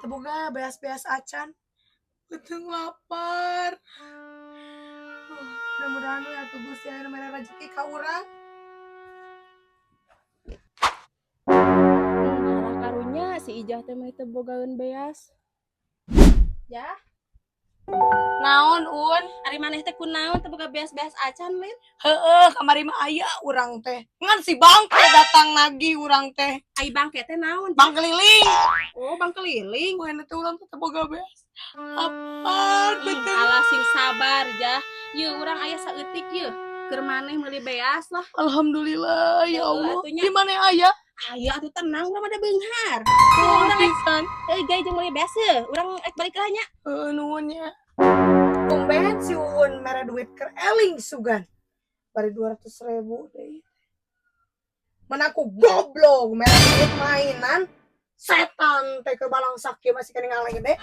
teu boga beas-beas acan. Beuteung lapar. Mudah-mudahan we atuh Gusti aya mere rezeki ka urang. Halah karunya si Ijah teh mah teu bogaeun beas. Ya, Naon Un? ari maneh teh kunaon teu boga beas-beas acan, Lin? Heeh, kamari mah aya urang teh. Ngan si Bangke datang nagih urang teh. Ai bangke teh naon? Bang keliling. Oh, bang keliling. Poe teh urang teh boga beas. Lapar beuteung. Alah sing sabar, Jah. Ieu urang aya saeutik ieu. Keur maneh meuli beas lah. Alhamdulillah ya Heeh, Allah. atunya. Di mana aya? Ayo atuh tenang urang mah da beunghar. Oh, Urang pisan. gay jeung meuli beas heuh. Urang balik lah nya. Nuhun ya. Tumben si Uun mere duit keur eling sugan. Bari 200.000 deh. Mana aku goblok mere duit mainan. Setan teh ke balang sakit masih kena ngaleng gede.